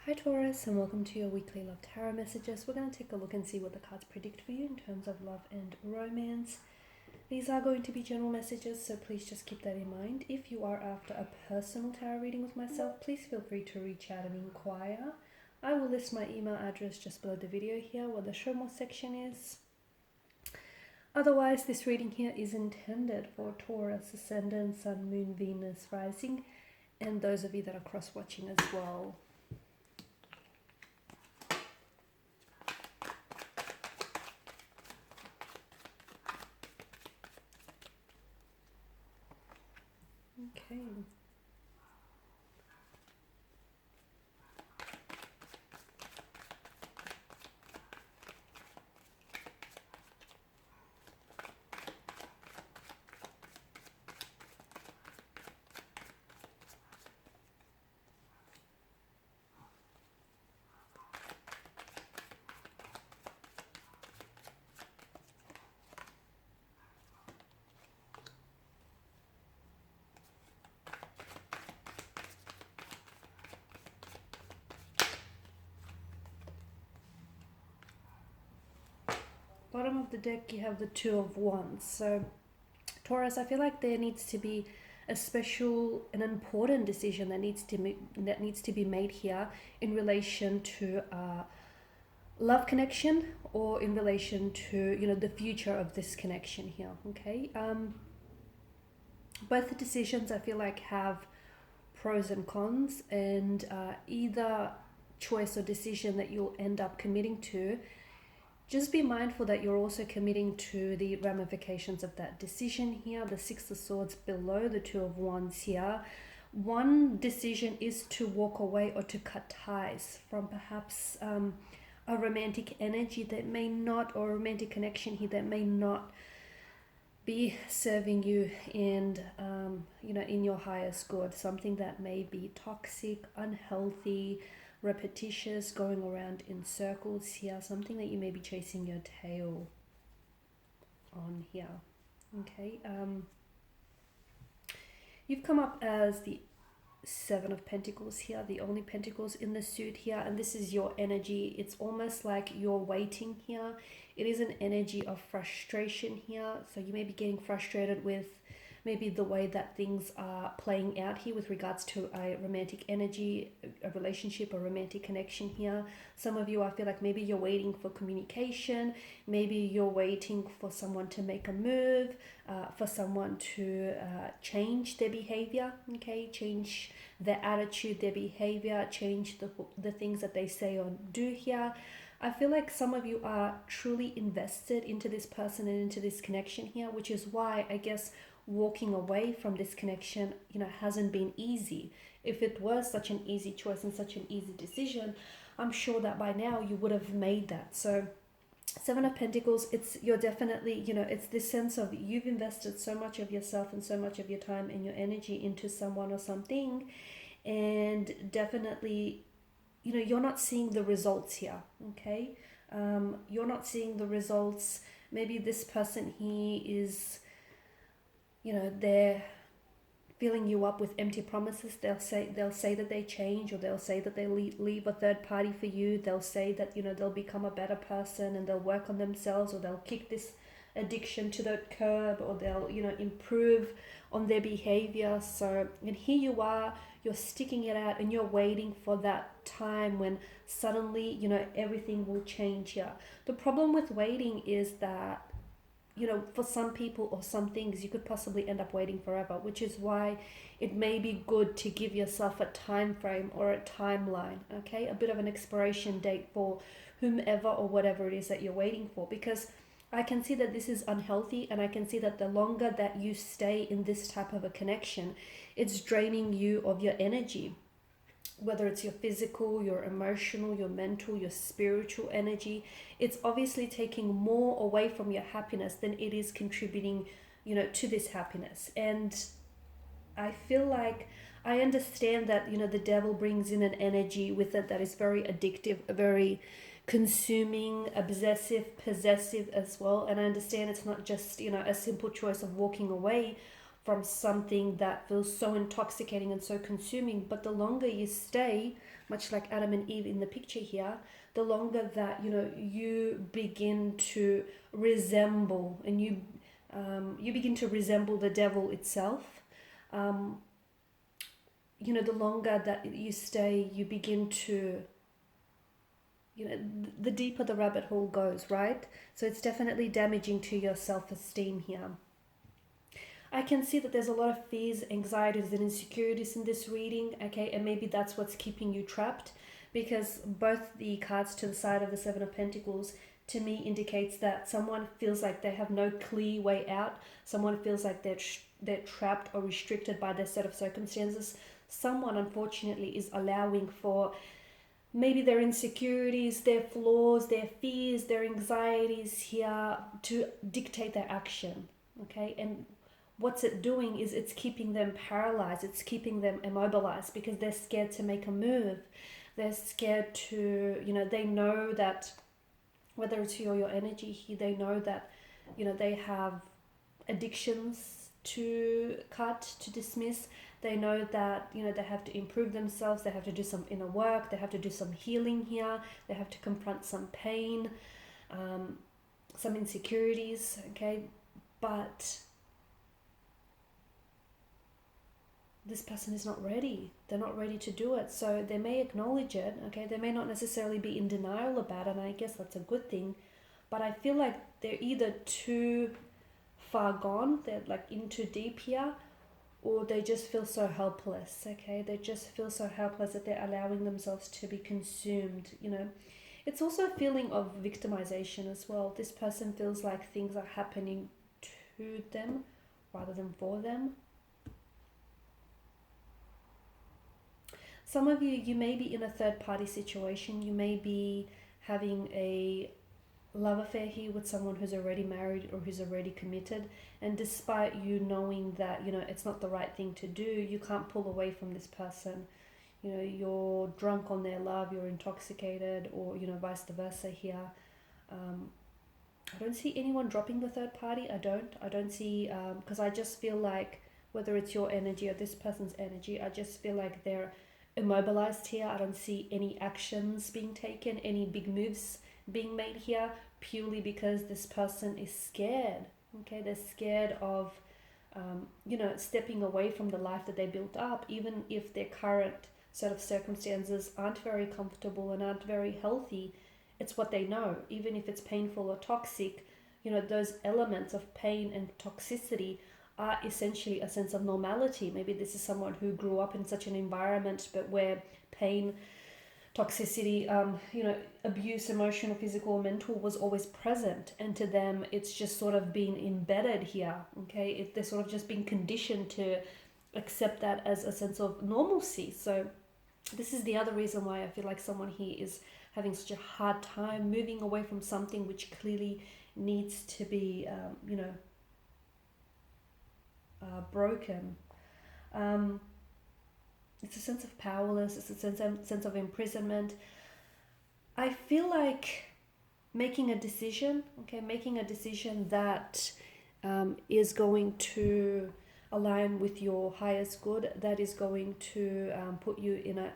Hi Taurus, and welcome to your weekly love tarot messages. We're going to take a look and see what the cards predict for you in terms of love and romance. These are going to be general messages, so please just keep that in mind. If you are after a personal tarot reading with myself, please feel free to reach out and inquire. I will list my email address just below the video here where the show more section is. Otherwise, this reading here is intended for Taurus, Ascendant, Sun, Moon, Venus, Rising, and those of you that are cross-watching as well. Okay. Bottom of the deck, you have the Two of Wands. So, Taurus, I feel like there needs to be a special, an important decision that needs to be made here in relation to love connection, or in relation to the future of this connection here. Okay. Both the decisions I feel like have pros and cons, and either choice or decision that you'll end up committing to, just be mindful that you're also committing to the ramifications of that decision here. The Six of Swords below the Two of Wands here. One decision is to walk away or to cut ties from perhaps a romantic energy that may not, or a romantic connection here that may not be serving you and in your highest good. Something that may be toxic, unhealthy, repetitious, going around in circles here, something that you may be chasing your tail on here. Okay. You've come up as the Seven of Pentacles here, the only pentacles in the suit here, and this is your energy. It's almost like you're waiting here. It is an energy of frustration here, so you may be getting frustrated with maybe the way that things are playing out here with regards to a romantic energy, a relationship, a romantic connection here. Some of you, I feel like maybe you're waiting for communication, maybe you're waiting for someone to make a move, for someone to change their behavior, okay, change their attitude, their behavior, change the things that they say or do here. I feel like some of you are truly invested into this person and into this connection here, which is why I guess walking away from this connection hasn't been easy. If it was such an easy choice and such an easy decision, I'm sure that by now you would have made that. So Seven of Pentacles, you're definitely, it's this sense of you've invested so much of yourself and so much of your time and your energy into someone or something, and definitely you're not seeing the results here. Okay. You're not seeing the results. Maybe this person here is they're filling you up with empty promises. They'll say that they change, or they'll say that they leave a third party for you. They'll say that they'll become a better person and they'll work on themselves, or they'll kick this addiction to the curb, or they'll improve on their behavior. So, and here you are, you're sticking it out and you're waiting for that time when suddenly everything will change here. The problem with waiting is that for some people or some things, you could possibly end up waiting forever, which is why it may be good to give yourself a time frame or a timeline, okay? A bit of an expiration date for whomever or whatever it is that you're waiting for, because I can see that this is unhealthy, and I can see that the longer that you stay in this type of a connection, it's draining you of your energy. Whether it's your physical, your emotional, your mental, your spiritual energy, it's obviously taking more away from your happiness than it is contributing, to this happiness. And I feel like I understand that, the devil brings in an energy with it that is very addictive, very consuming, obsessive, possessive as well. And I understand it's not just, a simple choice of walking away from something that feels so intoxicating and so consuming, but the longer you stay, much like Adam and Eve in the picture here, the longer that you begin to resemble, and you begin to resemble the devil itself. The longer that you stay, you begin to, the deeper the rabbit hole goes, right? So it's definitely damaging to your self-esteem here. I can see that there's a lot of fears, anxieties, and insecurities in this reading, okay? And maybe that's what's keeping you trapped, because both the cards to the side of the Seven of Pentacles to me indicates that someone feels like they have no clear way out. Someone feels like they're trapped or restricted by their set of circumstances. Someone, unfortunately, is allowing for maybe their insecurities, their flaws, their fears, their anxieties here to dictate their action, okay? And what's it doing is it's keeping them paralyzed. It's keeping them immobilized because they're scared to make a move. They're scared to, they know that, whether it's you or your energy here, they know that, they have addictions to cut, to dismiss. They know that, they have to improve themselves. They have to do some inner work. They have to do some healing here. They have to confront some pain, some insecurities, okay? But this person is not ready. They're not ready to do it. So they may acknowledge it, okay? They may not necessarily be in denial about it, and I guess that's a good thing. But I feel like they're either too far gone, they're like in too deep here, or they just feel so helpless, okay? They just feel so helpless that they're allowing themselves to be consumed, It's also a feeling of victimization as well. This person feels like things are happening to them rather than for them. Some of you may be in a third-party situation. You may be having a love affair here with someone who's already married or who's already committed, and despite you knowing that it's not the right thing to do, you can't pull away from this person. You're drunk on their love, you're intoxicated, or vice versa here. I don't see anyone dropping the third party. I don't see, because I just feel like, whether it's your energy or this person's energy, I just feel like they're immobilized here. I don't see any actions being taken, any big moves being made here, purely because this person is scared, okay? They're scared of, stepping away from the life that they built up, even if their current set of circumstances aren't very comfortable and aren't very healthy. It's what they know. Even if it's painful or toxic, those elements of pain and toxicity are essentially a sense of normality. Maybe this is someone who grew up in such an environment, but where pain, toxicity, abuse, emotional, physical, or mental, was always present, and to them it's just sort of been embedded here, okay? They're sort of just being conditioned to accept that as a sense of normalcy. So this is the other reason why I feel like someone here is having such a hard time moving away from something which clearly needs to be broken. It's a sense of powerless. It's a sense of imprisonment. I feel like making a decision that is going to align with your highest good, that is going to put you in a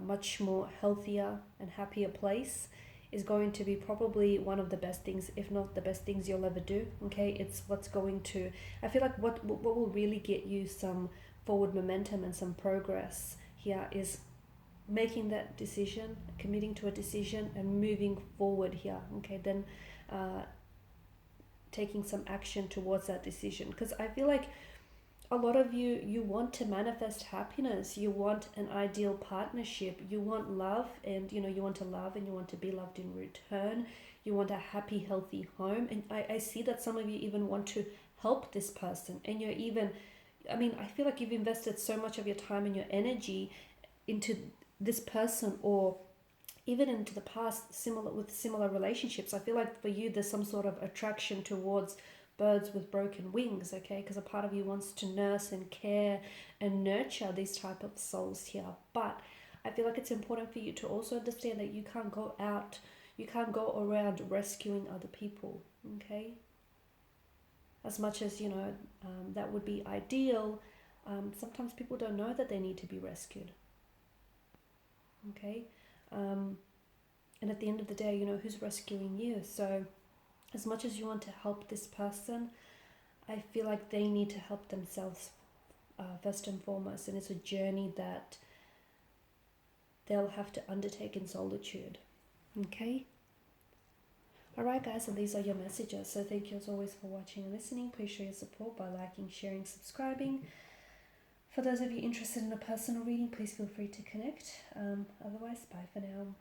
much more healthier and happier place, is going to be probably one of the best things, if not the best things you'll ever do, okay? It's what's going to, I feel like what will really get you some forward momentum and some progress here is making that decision, committing to a decision and moving forward here, okay? Then taking some action towards that decision, because I feel like a lot of you want to manifest happiness, you want an ideal partnership, you want love, and you want to love and you want to be loved in return, you want a happy, healthy home. And I see that some of you even want to help this person, and you're even, I feel like you've invested so much of your time and your energy into this person, or even into the past, similar relationships. I feel like for you there's some sort of attraction towards birds with broken wings, okay? Because a part of you wants to nurse and care and nurture these type of souls here. But I feel like it's important for you to also understand that you can't go around rescuing other people, okay? As much as, that would be ideal, sometimes people don't know that they need to be rescued. Okay. And at the end of the day, you know, who's rescuing you? So as much as you want to help this person, I feel like they need to help themselves first and foremost, and it's a journey that they'll have to undertake in solitude. Okay. Alright guys, and these are your messages. So thank you as always for watching and listening. Please show your support by liking, sharing, subscribing. For those of you interested in a personal reading, please feel free to connect. Otherwise, bye for now.